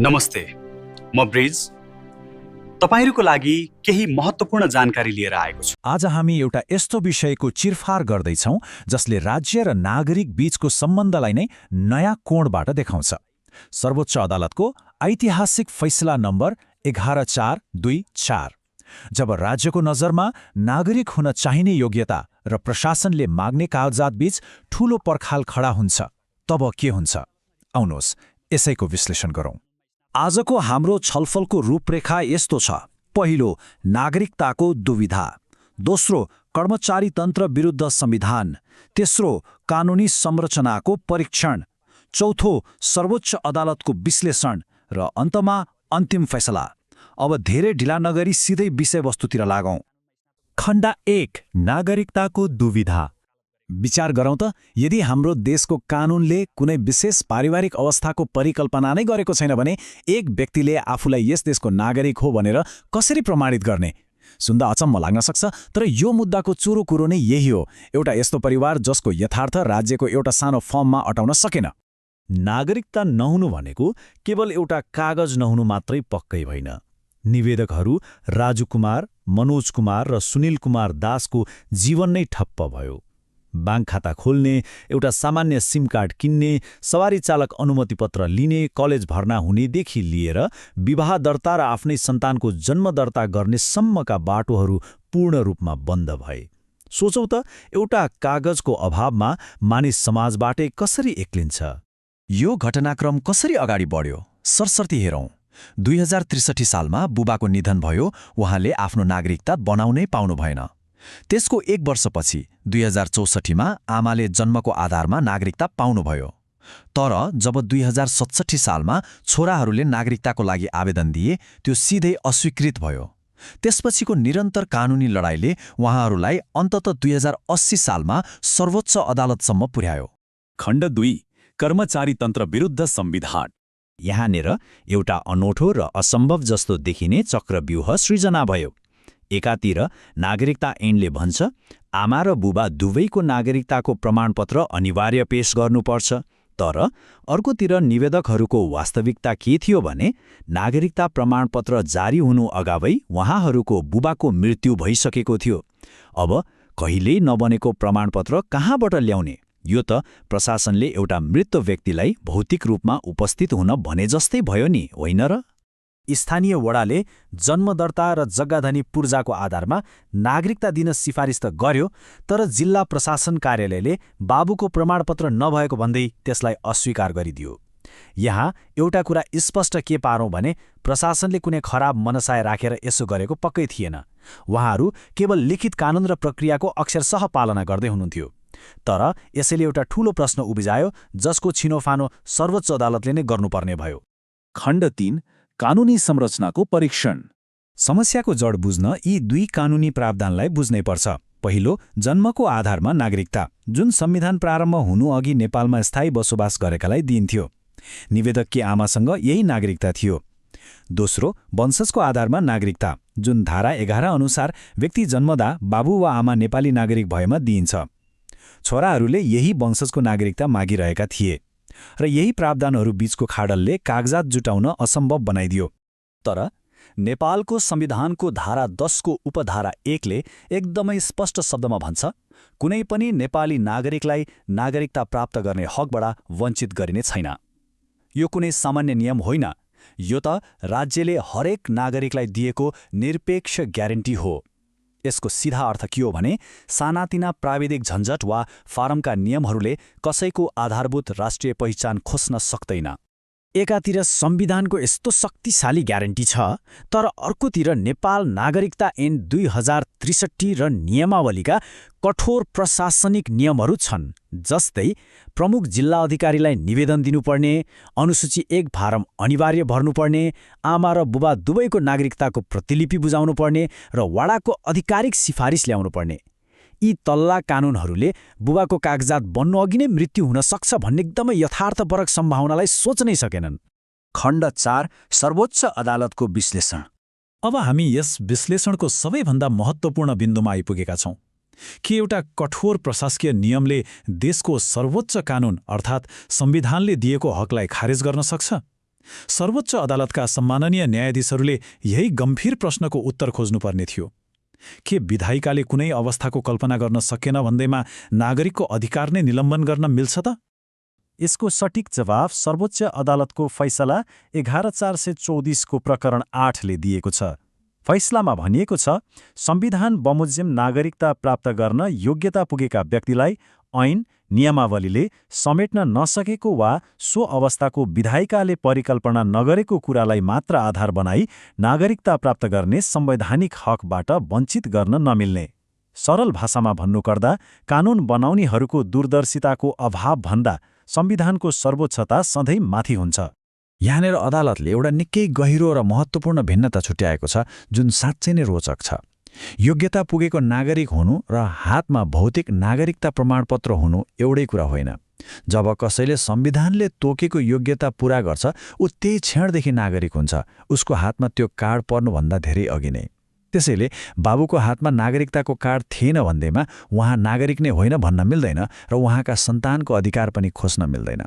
नमस्ते, म ब्रिज तपाईहरुको लागि केही महत्त्वपूर्ण जानकारी लिएर आएको छु। आज हामी एउटा यस्तो विषयको चिरफार गर्दैछौं जसले राज्य र नागरिक बीचको सम्बन्धलाई नै नयाँ कोणबाट देखाउँछ। सर्वोच्च अदालतको ऐतिहासिक फैसला नम्बर 11424। जब राज्यको नजरमा नागरिक हुन चाहिने योग्यता र प्रशासनले माग्ने कागजात बीच ठूलो पर्खाल खडा हुन्छ, तब के हुन्छ? आउनुहोस् यसैको विश्लेषण गरौँ। आजको हाम्रो छलफलको रूपरेखा यस्तो छ। पहिलो, नागरिकताको दुविधा। दोस्रो, कर्मचारी तन्त्र विरुद्ध संविधान। तेस्रो, कानुनी संरचनाको परीक्षण। चौथो, सर्वोच्च अदालतको विश्लेषण। र अन्तमा अन्तिम फैसला। अब धेरै ढिला नगरी सिधै विषयवस्तुतिर लागौं। खण्ड 1, नागरिकताको दुविधा। विचार गरौँ त, यदि हाम्रो देशको कानूनले कुनै विशेष पारिवारिक अवस्थाको परिकल्पना नै गरेको छैन भने एक व्यक्तिले आफूलाई यस देशको नागरिक हो भनेर कसरी प्रमाणित गर्ने? सुन्दा अचम्म लाग्न सक्छ, तर यो मुद्दाको चुरो कुरो नै यही हो। एउटा यस्तो परिवार जसको यथार्थ राज्यको एउटा सानो फर्ममा अटाउन सकेन। नागरिकता नहुनु भनेको केवल एउटा कागज नहुनु मात्रै पक्कै होइन। निवेदकहरू राजु कुमार, मनोज कुमार र सुनिल कुमार दासको जीवन नै ठप्प भयो। बैंक खाता खोल्ने, एउटा सामान्य सिम कार्ड किन्ने, सवारी चालक अनुमति पत्र लिने, कलेज भर्ना हुनेदेखि लिएर विवाह दर्ता र आफ्नै सन्तानको जन्म दर्ता गर्ने सम्मका बाटोहरू पूर्ण रूपमा बन्द भए। सोचौं त, एउटा कागजको अभावमा मानिस समाजबाटै कसरी एक्लिन्छ? यो घटनाक्रम कसरी अगाडि बढ्यो? सरसर्ती हेरौं। 2063 सालमा बुबाको निधन भयो। उहाँले आफ्नो नागरिकता बनाउनै पाउनु भएन। त्यसको एक वर्षपछि 2064मा आमाले जन्मको आधारमा नागरिकता पाउनुभयो। तर जब 2067 सालमा छोराहरूले नागरिकताको लागि आवेदन दिए, त्यो सिधै अस्वीकृत भयो। त्यसपछिको निरन्तर कानुनी लडाईँले उहाँहरूलाई अन्ततः 2080 सालमा सर्वोच्च अदालतसम्म पुर्यायो। खण्ड 2, कर्मचारी तन्त्र विरुद्ध संविधान। यहाँनिर एउटा अनौठो र असम्भव जस्तो देखिने चक्रव्यूह सृजना भयो। एकातिर नागरिकता ऐनले भन्छ, आमा र बुबा दुवैको नागरिकताको प्रमाणपत्र अनिवार्य पेश गर्नुपर्छ। तर अर्कोतिर निवेदकहरूको वास्तविकता के थियो भने नागरिकता प्रमाणपत्र जारी हुनु अगावै उहाँहरूको बुबाको मृत्यु भइसकेको थियो। अब कहिल्यै नबनेको प्रमाणपत्र कहाँबाट ल्याउने? यो त प्रशासनले एउटा मृत व्यक्तिलाई भौतिक रूपमा उपस्थित हुन भने जस्तै भयो नि, होइन र? स्थानीय वडाले जन्मदर्ता र जग्गाधनी पूर्जाको आधारमा नागरिकता दिन सिफारिस त गर्यो, तर जिल्ला प्रशासन कार्यालयले बाबुको प्रमाणपत्र नभएको भन्दै त्यसलाई अस्वीकार गरिदियो। यहाँ एउटा कुरा स्पष्ट के पारौँ भने प्रशासनले कुनै खराब मनसाय राखेर यसो गरेको पक्कै थिएन। उहाँहरू केवल लिखित कानुन र प्रक्रियाको अक्षरशः पालना गर्दै हुनुहुन्थ्यो। तर यसैले एउटा ठूलो प्रश्न उभिजायो, जसको छिनोफानो सर्वोच्च अदालतले नै गर्नुपर्ने भयो। खण्ड 3, कानुनी संरचनाको परीक्षण। समस्याको जड बुझ्न यी दुई कानुनी प्रावधानलाई बुझ्नै पर्छ। पहिलो, जन्मको आधारमा नागरिकता, जुन संविधान प्रारम्भ हुनुअघि नेपालमा स्थायी बसोबास गरेकालाई दिइन्थ्यो। निवेदककी आमासँग यही नागरिकता थियो। दोस्रो, वंशजको आधारमा नागरिकता, जुन धारा 11 अनुसार व्यक्ति जन्मदा बाबु वा आमा नेपाली नागरिक भएमा दिइन्छ। छोराहरूले यही वंशजको नागरिकता मागिरहेका थिए र यही प्रावधानहरू बीचको खाडलले कागजात जुटाउन असम्भव बनाइदियो। तर नेपालको संविधानको धारा 10 को उपधारा 1 ले एकदमै स्पष्ट शब्दमा भन्छ, कुनै पनि नेपाली नागरिकलाई नागरिकता प्राप्त गर्ने हकबाट वञ्चित गरिने छैन। यो कुनै सामान्य नियम होइन, यो त राज्यले हरेक नागरिकलाई दिएको निरपेक्ष ग्यारेन्टी हो। यसको सीधा अर्थ के हो भने सानातिना प्राविधिक झन्झट वा फारमका नियमहरूले कसैको आधारभूत राष्ट्रिय पहिचान खोज्न सक्दैन। एकातिर संविधानको यस्तो शक्तिशाली ग्यारेन्टी छ, तर अर्कोतिर नेपाल नागरिकता ऐन 2063 र नियमावलीका कठोर प्रशासनिक नियमहरू छन्। जस्तै प्रमुख जिल्ला अधिकारीलाई निवेदन दिनुपर्ने, अनुसूची 1 फारम अनिवार्य भर्नुपर्ने, आमा र बुबा दुवैको नागरिकताको प्रतिलिपि बुझाउनुपर्ने र वडाको आधिकारिक सिफारिस ल्याउनुपर्ने। यी तल्ला कानुनहरूले बुबाको कागजात बन्नुअघि नै मृत्यु हुन सक्छ भन्ने एकदमै यथार्थपरक सम्भावनालाई सोच्नै सकेनन्। खण्ड 4, सर्वोच्च अदालतको विश्लेषण। अब हामी यस विश्लेषणको सबैभन्दा महत्त्वपूर्ण बिन्दुमा आइपुगेका छौं। कि एउटा कठोर प्रशासकीय नियमले देशको सर्वोच्च कानुन अर्थात् संविधानले दिएको हकलाई खारेज गर्न सक्छ? सर्वोच्च अदालतका सम्माननीय न्यायाधीशहरूले यही गम्भीर प्रश्नको उत्तर खोज्नुपर्ने थियो। के विधायिकाले कुनै अवस्थाको कल्पना गर्न सकेन भन्दैमा नागरिकको अधिकार नै निलम्बन गर्न मिल्छ त? यसको सटिक जवाफ सर्वोच्च अदालतको फैसला 11424 को प्रकरण 8 ले दिएको छ। फैसलामा भनिएको छ, संविधान बमोजिम नागरिकता प्राप्त गर्न योग्यता पुगेका व्यक्तिलाई ऐन नियमावलीले समेट्न नसकेको वा सो अवस्थाको विधायिकाले परिकल्पना नगरेको कुरालाई मात्र आधार बनाई नागरिकता प्राप्त गर्ने संवैधानिक हकबाट वञ्चित गर्न नमिल्ने। सरल भाषामा भन्नुपर्दा कानून बनाउनेहरूको दूरदर्शिताको अभावभन्दा संविधानको सर्वोच्चता सधैँ माथि हुन्छ। यहाँनिर अदालतले एउटा निकै गहिरो र महत्त्वपूर्ण भिन्नता छुट्याएको छ, जुन साँच्चै नै रोचक छ। योग्यता पुगेको नागरिक हुनु र हातमा भौतिक नागरिकता प्रमाणपत्र हुनु एउटै कुरा होइन। जब कसैले संविधानले तोकेको योग्यता पूरा गर्छ, ऊ त्यही क्षणदेखि नागरिक हुन्छ, उसको हातमा त्यो कार्ड पर्नुभन्दा धेरै अघि नै। त्यसैले बाबुको हातमा नागरिकताको कार्ड थिएन भन्दैमा उहाँ नागरिक नै होइन भन्न मिल्दैन र उहाँका सन्तानको अधिकार पनि खोज्न मिल्दैन।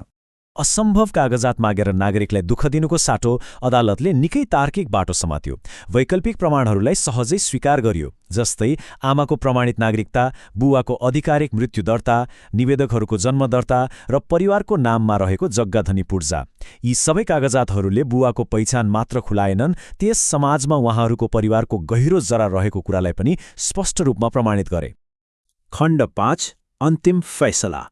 असम्भव कागजात मागेर नागरिकलाई दुःख दिनुको साटो अदालतले निकै तार्किक बाटो समात्यो। वैकल्पिक प्रमाणहरूलाई सहजै स्वीकार गरियो, जस्तै आमाको प्रमाणित नागरिकता, बुवाको आधिकारिक मृत्यु दर्ता, निवेदकहरूको जन्म दर्ता र परिवारको नाममा रहेको जग्गाधनी पूर्जा। यी सबै कागजातहरूले बुवाको पहिचान मात्र खुलाएनन्, त्यस समाजमा उहाँहरूको परिवारको गहिरो जरा रहेको कुरालाई पनि स्पष्ट रूपमा प्रमाणित गरे। खण्ड 5 अन्तिम फैसला।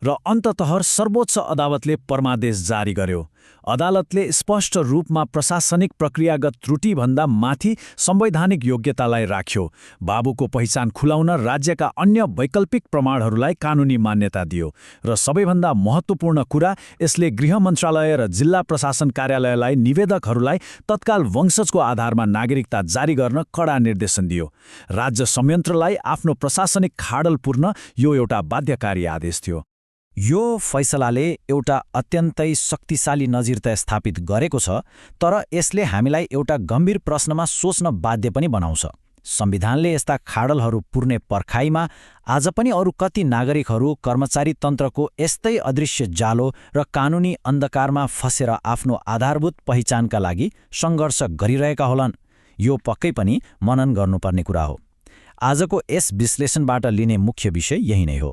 र अन्ततः सर्वोच्च अदालतले परमादेश जारी गर्यो। अदालतले स्पष्ट रूपमा प्रशासनिक प्रक्रियागत त्रुटिभन्दा माथि संवैधानिक योग्यतालाई राख्यो। बाबुको पहिचान खुलाउन राज्यका अन्य वैकल्पिक प्रमाणहरूलाई कानुनी मान्यता दियो। र सबैभन्दा महत्त्वपूर्ण कुरा, यसले गृह मन्त्रालय र जिल्ला प्रशासन कार्यालयलाई निवेदकहरूलाई तत्काल वंशजको आधारमा नागरिकता जारी गर्न कडा निर्देशन दियो। राज्य संयन्त्रलाई आफ्नो प्रशासनिक खाडल पूर्ण यो एउटा बाध्यकारी आदेश थियो। यो फैसलाले एउटा अत्यन्तै शक्तिशाली नजिरता स्थापित गरेको छ, तर यसले हामीलाई एउटा गम्भीर प्रश्नमा सोच्न बाध्य पनि बनाउँछ। संविधानले यस्ता खाडलहरू पुर्ने पर्खाइमा आज पनि अरू कति नागरिकहरू कर्मचारी तन्त्रको यस्तै अदृश्य जालो र कानुनी अन्धकारमा फसेर आफ्नो आधारभूत पहिचानका लागि सङ्घर्ष गरिरहेका होलान्। यो पक्कै पनि मनन गर्नुपर्ने कुरा हो। आजको यस विश्लेषणबाट लिने मुख्य विषय यही नै हो।